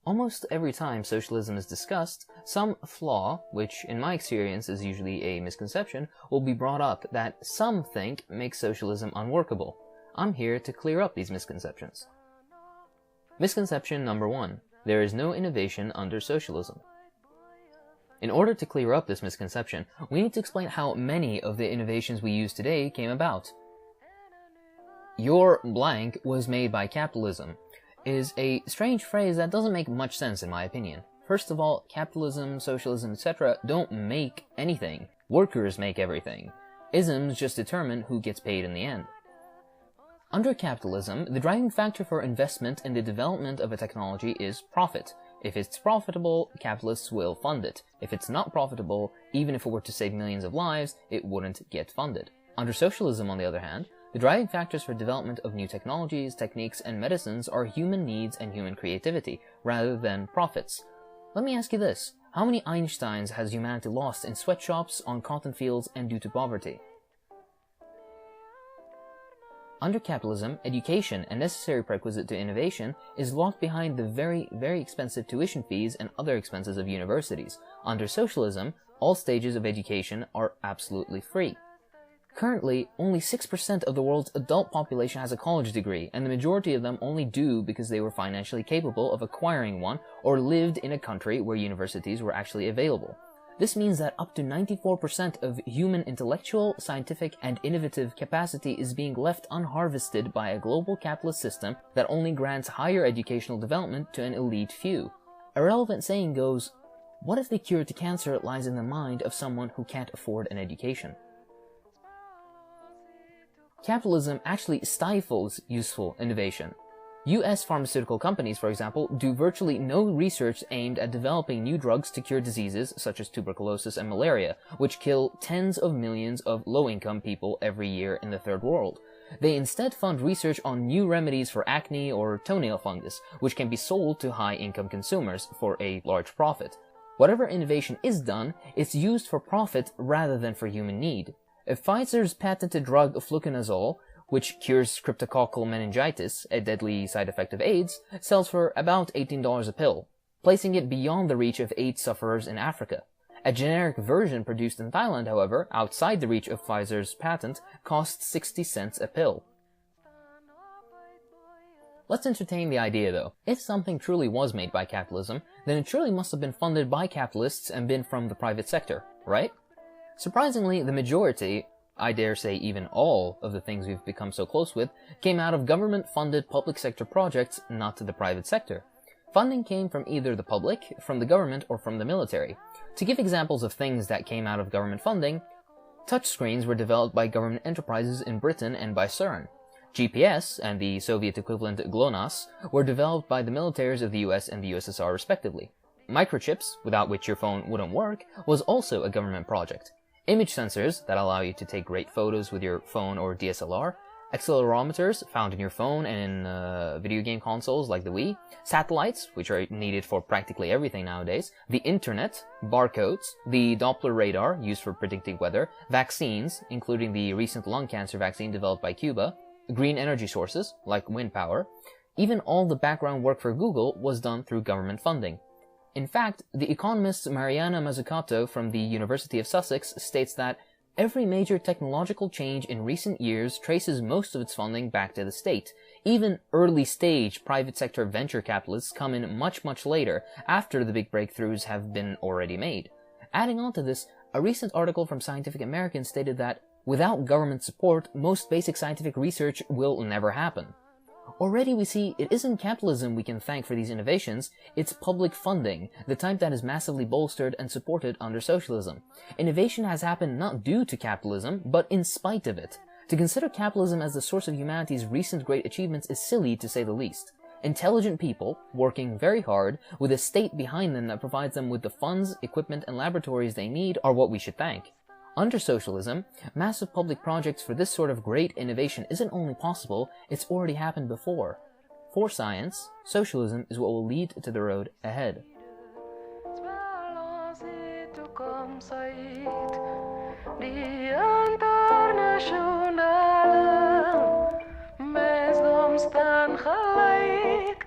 Almost every time socialism is discussed, some flaw, which in my experience is usually a misconception, will be brought up that some think makes socialism unworkable. I'm here to clear up these misconceptions. Misconception number 1. There is no innovation under socialism. In order to clear up this misconception, we need to explain how many of the innovations we use today came about. Your blank was made by capitalism is a strange phrase that doesn't make much sense in my opinion. First of all, capitalism, socialism, etc. don't make anything. Workers make everything. Isms just determine who gets paid in the end. Under capitalism, the driving factor for investment in the development of a technology is profit. If it's profitable, capitalists will fund it. If it's not profitable, even if it were to save millions of lives, it wouldn't get funded. Under socialism, on the other hand, the driving factors for development of new technologies, techniques, and medicines are human needs and human creativity, rather than profits. Let me ask you this. How many Einsteins has humanity lost in sweatshops, on cotton fields, and due to poverty? Under capitalism, education, a necessary prerequisite to innovation, is locked behind the very, very expensive tuition fees and other expenses of universities. Under socialism, all stages of education are absolutely free. Currently, only 6% of the world's adult population has a college degree, and the majority of them only do because they were financially capable of acquiring one or lived in a country where universities were actually available. This means that up to 94% of human intellectual, scientific, and innovative capacity is being left unharvested by a global capitalist system that only grants higher educational development to an elite few. A relevant saying goes, what if the cure to cancer lies in the mind of someone who can't afford an education? Capitalism actually stifles useful innovation. US pharmaceutical companies, for example, do virtually no research aimed at developing new drugs to cure diseases such as tuberculosis and malaria, which kill tens of millions of low-income people every year in the Third World. They instead fund research on new remedies for acne or toenail fungus, which can be sold to high-income consumers for a large profit. Whatever innovation is done, it's used for profit rather than for human need. If Pfizer's patented drug fluconazole, which cures cryptococcal meningitis, a deadly side effect of AIDS, sells for about $18 a pill, placing it beyond the reach of AIDS sufferers in Africa. A generic version produced in Thailand, however, outside the reach of Pfizer's patent, costs 60 cents a pill. Let's entertain the idea though. If something truly was made by capitalism, then it surely must have been funded by capitalists and been from the private sector, right? Surprisingly, the majority, I dare say even all, of the things we've become so close with, came out of government-funded public sector projects, not to the private sector. Funding came from either the public, from the government, or from the military. To give examples of things that came out of government funding, touchscreens were developed by government enterprises in Britain and by CERN. GPS, and the Soviet equivalent GLONASS, were developed by the militaries of the US and the USSR respectively. Microchips, without which your phone wouldn't work, was also a government project. Image sensors that allow you to take great photos with your phone or DSLR, accelerometers found in your phone and in video game consoles like the Wii, satellites, which are needed for practically everything nowadays, the internet, barcodes, the Doppler radar used for predicting weather, vaccines, including the recent lung cancer vaccine developed by Cuba, green energy sources like wind power. Even all the background work for Google was done through government funding. In fact, the economist Mariana Mazzucato from the University of Sussex states that every major technological change in recent years traces most of its funding back to the state. Even early-stage private sector venture capitalists come in much, much later, after the big breakthroughs have been already made. Adding on to this, a recent article from Scientific American stated that without government support, most basic scientific research will never happen. Already we see it isn't capitalism we can thank for these innovations, it's public funding, the type that is massively bolstered and supported under socialism. Innovation has happened not due to capitalism, but in spite of it. To consider capitalism as the source of humanity's recent great achievements is silly to say the least. Intelligent people, working very hard, with a state behind them that provides them with the funds, equipment, and laboratories they need are what we should thank. Under socialism, massive public projects for this sort of great innovation isn't only possible, it's already happened before. For science, socialism is what will lead to the road ahead. Internationale, mes doms staan gelijk.